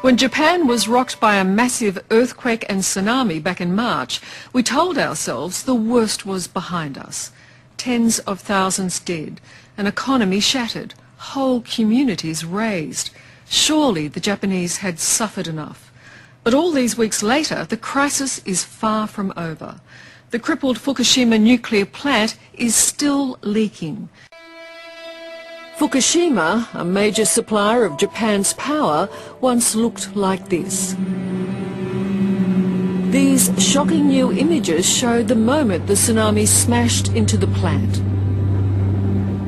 When Japan was rocked by a massive earthquake and tsunami back in March, we told ourselves the worst was behind us. Tens of thousands dead, an economy shattered, whole communities razed. Surely the Japanese had suffered enough. But all these weeks later, the crisis is far from over. The crippled Fukushima nuclear plant is still leaking. Fukushima, a major supplier of Japan's power, once looked like this. These shocking new images showed the moment the tsunami smashed into the plant,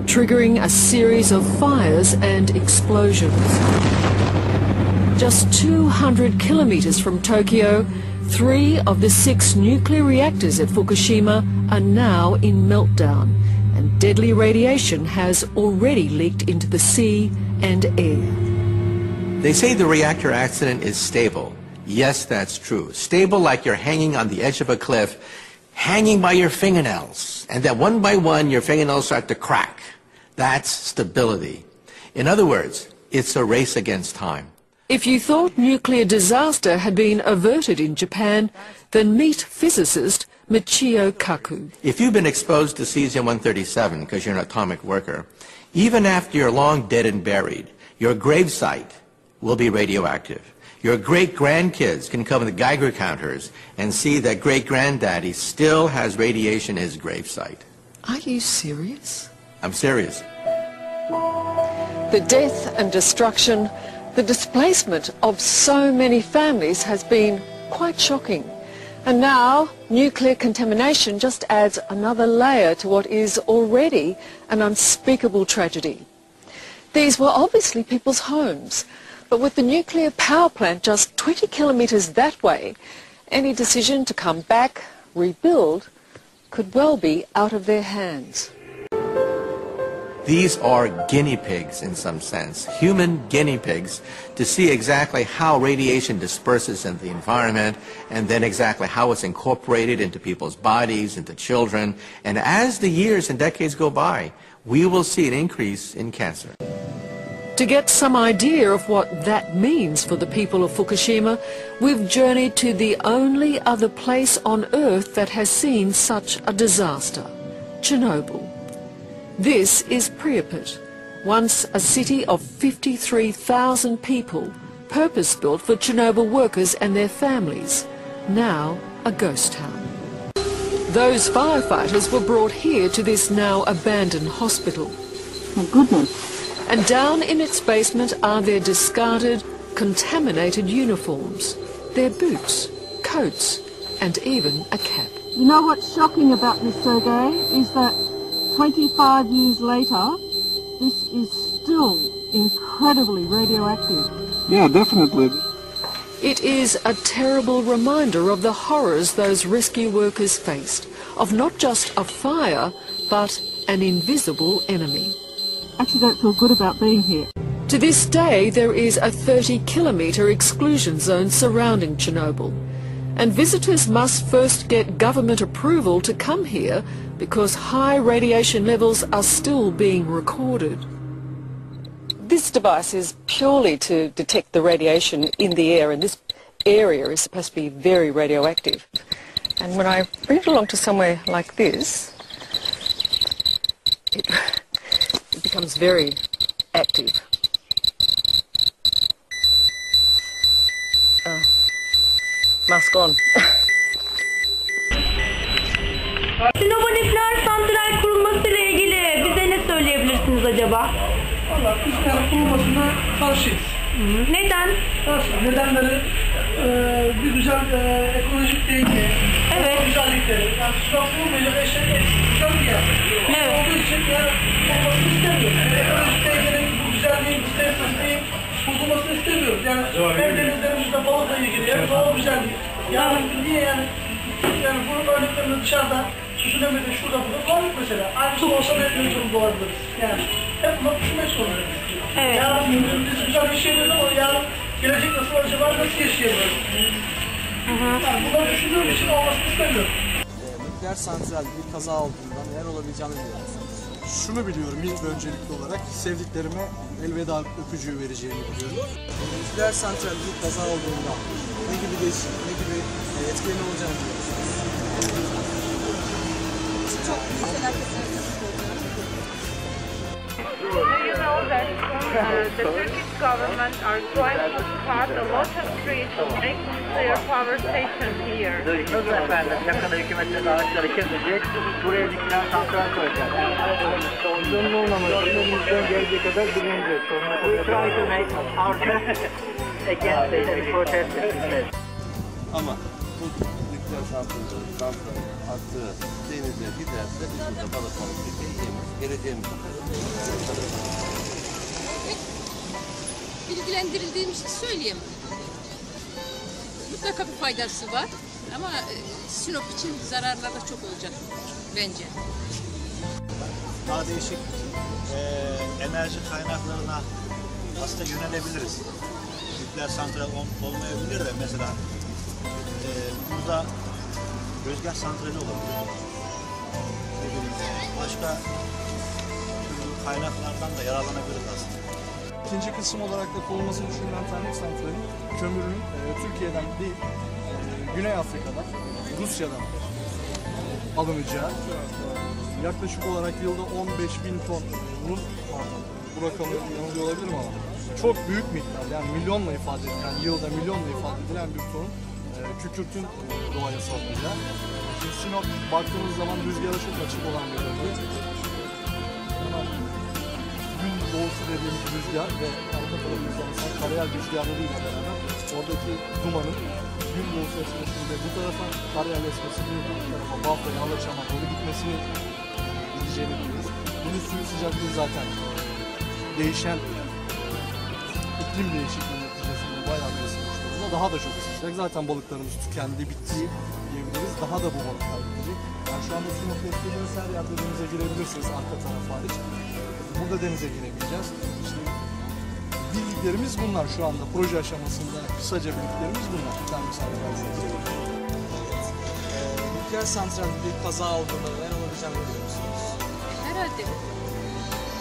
triggering a series of fires and explosions. Just 200 kilometers from Tokyo, 3 of the 6 nuclear reactors at Fukushima are now in meltdown, and deadly radiation has already leaked into the sea and air. They say the reactor accident is stable. Yes, that's true. Stable like you're hanging on the edge of a cliff, hanging by your fingernails, and that one by one your fingernails start to crack. That's stability. In other words, it's a race against time. If you thought nuclear disaster had been averted in Japan, then meet physicist Michio Kaku. If you've been exposed to cesium-137 because you're an atomic worker, even after you're long dead and buried, your gravesite will be radioactive. Your great-grandkids can come with the Geiger counters and see that great-granddaddy still has radiation in his gravesite. Are you serious? I'm serious. The death and destruction, the displacement of so many families has been quite shocking. And now, nuclear contamination just adds another layer to what is already an unspeakable tragedy. These were obviously people's homes, but with the nuclear power plant just 20 kilometres that way, any decision to come back, rebuild, could well be out of their hands. These are guinea pigs in some sense, human guinea pigs, to see exactly how radiation disperses in the environment and then exactly how it's incorporated into people's bodies, into children. And as the years and decades go by, we will see an increase in cancer. To get some idea of what that means for the people of Fukushima, we've journeyed to the only other place on Earth that has seen such a disaster, Chernobyl. This is Pripyat, once a city of 53,000 people, purpose-built for Chernobyl workers and their families, now a ghost town. Those firefighters were brought here to this now abandoned hospital. My goodness. And down in its basement are their discarded, contaminated uniforms, their boots, coats, and even a cap. You know what's shocking about this, Sergei, is that 25 years later, this is still incredibly radioactive. Yeah, definitely. It is a terrible reminder of the horrors those rescue workers faced, of not just a fire, but an invisible enemy. Actually don't feel good about being here. To this day, there is a 30-kilometre exclusion zone surrounding Chernobyl, and visitors must first get government approval to come here because high radiation levels are still being recorded. This device is purely to detect the radiation in the air, and this area is supposed to be very radioactive. And when I bring it along to somewhere like this, it becomes very active. Mask on. Sinop'un nükleer santral kurulmasıyla ilgili bize ne söyleyebilirsiniz acaba? Valla nükleer kurulmasına karşıyız. Neden? Karşıyız. Nedenleri bir güzel ekolojik değeri, evet. güzellikleri. Yani Sinop kurulmayacak eşek güzel bir yer. Evet. Olduğu için yani olmasını istemiyoruz. Ekolojik değerinin bu güzelliğin, isteğin bozulmasını istemiyoruz. Yani hem denizlerimizde balıkla ilgili hem doğal güzellik. Yani niye yani? Yani bunun örneklerini dışarıda Tsunami'de şurada burada kullandık mesela. Aynısı olsa da etmek zorunda olabiliriz. Yani hep buna düşünmek zorundayız. Evet. Yarın biz güzel yaşayabiliriz ama yarın gelecek nasıl acaba nasıl yaşayabiliriz? Yani bunları düşündüğüm için olmasını istemiyorum. Nükleer santral bir kaza olduğunda neler olabileceğini biliyoruz. Şunu biliyorum ilk öncelikli olarak, sevdiklerime elveda öpücüğü vereceğimi biliyorum. Nükleer santral bir kaza olduğunda ne gibi değişiklik, ne gibi etkileri olacağını biliyoruz. Çok büyük felaketler Do you know that the Turkish government are trying to cut a lot of trees to make nuclear power stations here? Duydunuz mu efendim? Yakında hükümetin ağaçları kesilecek, buraya nükleer santral koyacak. Sorunun olmaması elimizden geldiği kadar bilineceğiz. We try to make our best against the protest. Ama bu nükleer santralın attığı denize giderse bizim de balık geleceğimiz bilgilendirildiğim için söyleyemem. Mutlaka bir faydası var ama Sinop için zararları da çok olacak bence. Daha değişik enerji kaynaklarına aslında yönelebiliriz. Nükleer santral olmayabilir de mesela burada rüzgar santrali olabilir. Başka türlü kaynaklardan da yararlanabiliriz aslında. İkinci kısım olarak da kurulması düşünülen termik santralin kömürünün Türkiye'den değil, Güney Afrika'dan, Rusya'dan alınacağı, yaklaşık olarak yılda 15.000 ton, bu rakamı yanılıyor olabilirim ama çok büyük miktar, yani milyonla ifade edilen, yani yılda milyonla ifade edilen bir ton kükürtün doğaya salınacağı. Şimdi Sinop baktığımız zaman rüzgara çok açık olan bir bölge. Gün doğusu dediğimiz rüzgar ve arka tarafımızda mesela karayel rüzgarlarıyla beraber oradaki dumanın gün doğusu esmesinde bu tarafa, karayel esmesinin bu tarafa, Bafra'ya, Alaçam'a doğru gitmesini gideceğini biliyoruz. Bunun suyu sıcaklığı zaten değişen iklim değişikliği neticesinde bayağı bir ısınmış durumda. Daha da çok ısınacak. Zaten balıklarımız tükendi, bitti diyebiliriz. Daha da bu balıklar gidecek. Yani şu anda Sinop'ta istediğiniz her yerde denize girebilirsiniz, arka taraf hariç. Burada denize girebileceğiz. İşte bildiklerimiz bunlar şu anda. Proje aşamasında kısaca bildiklerimiz bunlar. Termik santralde. Nükleer santralde bir kaza olduğunda neler olabileceğini biliyor musunuz? Herhalde.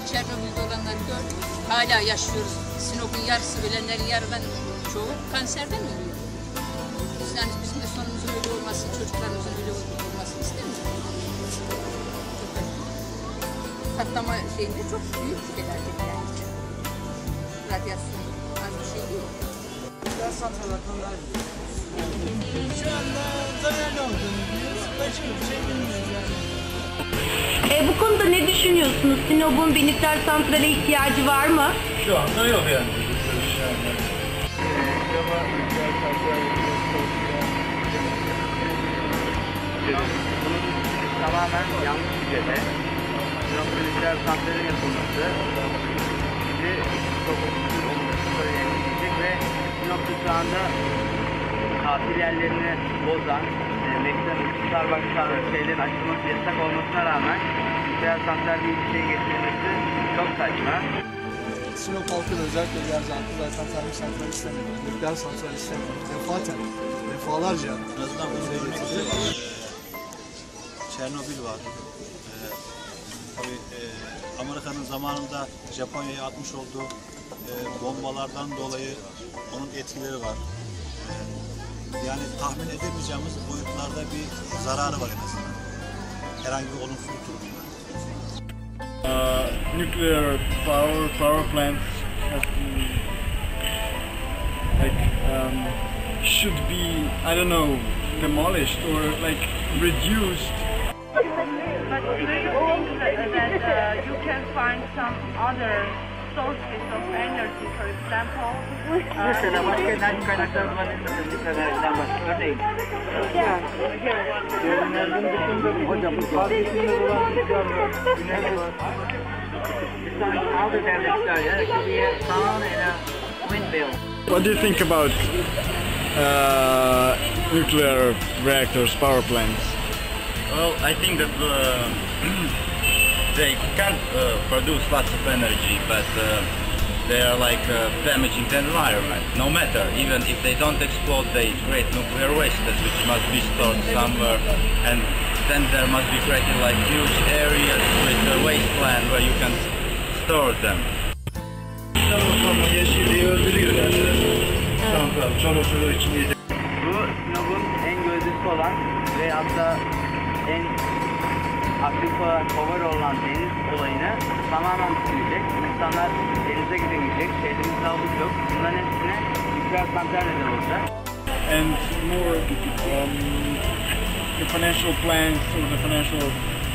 Çernobil'de olanları gördük. Hala yaşıyoruz. Sinop'un yarısı ölenlerin yarıdan çoğu kanserden ölüyor. Yani bizim de sonumuzun öyle olması, çocuklarımızın öyle olmasını istemiyoruz. Patlama şeyinde çok büyük bir felaket yani. Radyasyon az bir şey değil. Nükleer santral hakkında şu anda zarar olduğunu biliyoruz. Başka bir şey bilmiyoruz yani. Bu konuda ne düşünüyorsunuz? Sinop'un bir nükleer santrale ihtiyacı var mı? Şu anda yok yani. Bunun tamamen yanlış bir cebe. Sinop'ta nükleer santralin yapılması bizi çok olumsuz etkileyecek ve Sinop'ta şu anda tatil yerlerini bozan, Starbucks'tan şeylerin açılması yasak olmasına rağmen nükleer santral diye bir şey getirilmesi çok saçma. Sinop halkı da özellikle diğer halkı zaten termik santral istemiyor. Nükleer santral istemiyor. Defalarca En azından bu şey var. Çernobil var. Tabii Amerika'nın zamanında Japonya'ya atmış olduğu bombalardan dolayı onun etkileri var. Yani tahmin edemeyeceğimiz boyutlarda bir zararı var en azından. Herhangi bir olumsuzluk durumunda. Nuclear power plants should be, I don't know, demolished or like reduced. But do you think that you can find some other sources of energy, for example? Mesela başka enerji kaynakları var. Nükleer enerjiden başka örneğin. Görünmezliğin dışında hocam bu fazlasında olan güneş var. Other than nuclear, it could be a sun and a windmill. What do you think about nuclear reactors, power plants? Well, I think that they can produce lots of energy, but they are like damaging the environment. No matter, even if they don't explode, they create nuclear wastes which must be stored somewhere, and then there must be created like huge areas with a wasteland where you can store them. Bu Sinop'un en gözdesi olan ve hatta en aktif olarak favori olan deniz olayını tamamen bitirecek. İnsanlar denize gidemeyecek, şehrimizde havuz yok. Bunların hepsine nükleer santral neden olacak. And more the financial plans or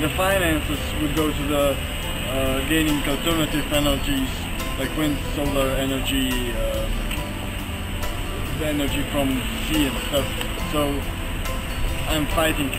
the finances would go to the gaining alternative energies like wind, solar energy, the energy from sea and stuff. So I'm fighting.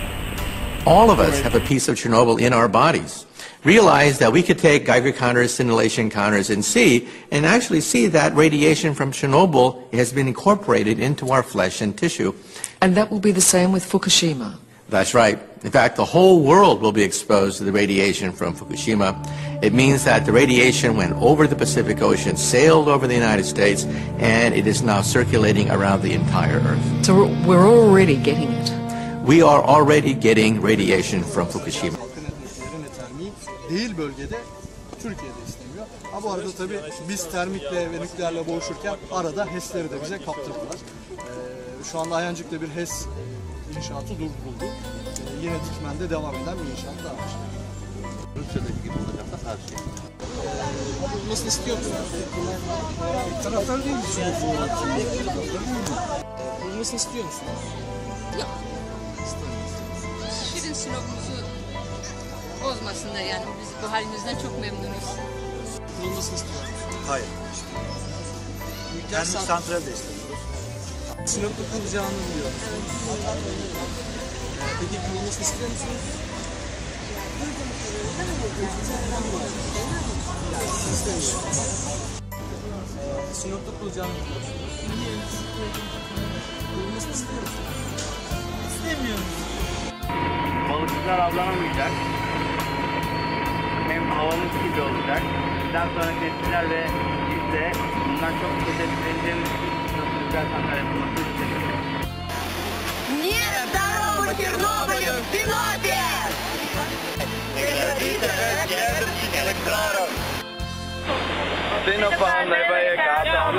All of us have a piece of Chernobyl in our bodies. Realize that we could take Geiger counters, scintillation counters, and actually see that radiation from Chernobyl has been incorporated into our flesh and tissue. And that will be the same with Fukushima. That's right. In fact, the whole world will be exposed to the radiation from Fukushima. It means that the radiation went over the Pacific Ocean, sailed over the United States, and it is now circulating around the entire Earth. So we're already getting it. We are already getting radiation from Fukushima. Değil bölgede, Türkiye'de istemiyor. Ama bu arada tabii biz termikle ve nükleerle boğuşurken arada HES'leri de bize kaptırdılar. Şu anda Ayancık'ta bir HES inşaatı durduruldu. Yine Dikmen'de devam eden bir inşaat daha var. Rusya'daki gibi olacaksa her şey. Olmasını istiyor musunuz? Taraftar değil misiniz? Olmasını istiyor musunuz? Yok. Şirin Sinop'umuzu bozmasınlar yani. Biz bu halimizden çok memnunuz. Olmasını istiyor musunuz? Hayır. Termik santral de istemiyoruz. Sinop'ta kuracağını biliyoruz. Peki kurulmasını istiyor musunuz? Sinop'ta kuracağını biliyorsunuz. Kurulmasını istiyor musunuz? İstemiyorum. Balıkçılar avlanamayacak. Hem havamız kirli olacak. Bizden sonraki nesiller ve biz de bundan çok etkileneceğimiz için nükleer santral yapılmasını istemiyoruz. Нет второму Чернобылю в Синопе! Sinop'un leveye kadar